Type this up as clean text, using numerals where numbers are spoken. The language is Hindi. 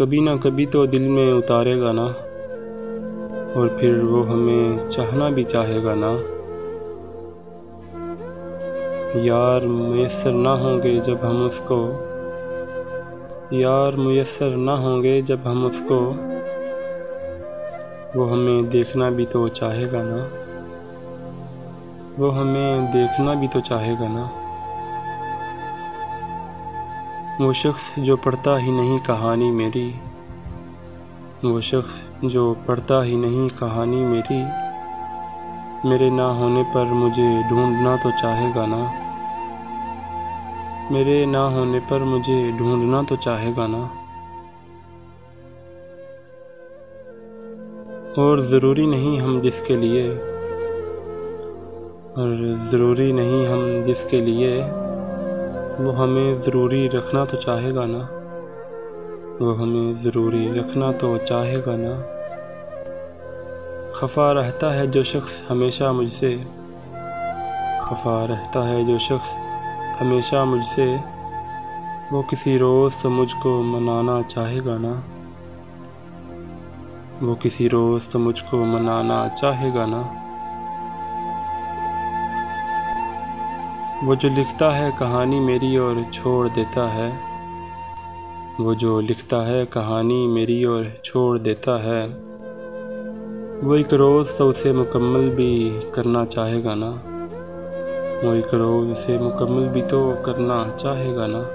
कभी ना कभी तो दिल में उतारेगा ना, और फिर वो हमें चाहना भी चाहेगा ना। यार मुयस्सर ना होंगे जब हम उसको, यार मुयस्सर ना होंगे जब हम उसको, वो हमें देखना भी तो चाहेगा ना, वो हमें देखना भी तो चाहेगा ना। वो शख्स जो पढ़ता ही नहीं कहानी मेरी, वो शख्स जो पढ़ता ही नहीं कहानी मेरी, मेरे ना होने पर मुझे ढूंढना तो चाहेगा ना, मेरे ना होने पर मुझे ढूंढना तो चाहेगा ना। और ज़रूरी नहीं हम जिसके लिए, और ज़रूरी नहीं हम जिसके लिए, वो हमें ज़रूरी रखना तो चाहेगा ना, वो हमें ज़रूरी रखना तो चाहेगा ना। खफा रहता है जो शख्स हमेशा मुझसे, खफा रहता है जो शख्स हमेशा मुझसे, वो किसी रोज़ तो मुझको मनाना चाहेगा ना, वो किसी रोज़ तो मुझको मनाना चाहेगा ना। वो जो लिखता है कहानी मेरी और छोड़ देता है, वो जो लिखता है कहानी मेरी और छोड़ देता है, वो एक रोज़ तो उसे मुकम्मल भी करना चाहेगा ना, वो एक रोज़ उसे मुकम्मल भी तो करना चाहेगा ना।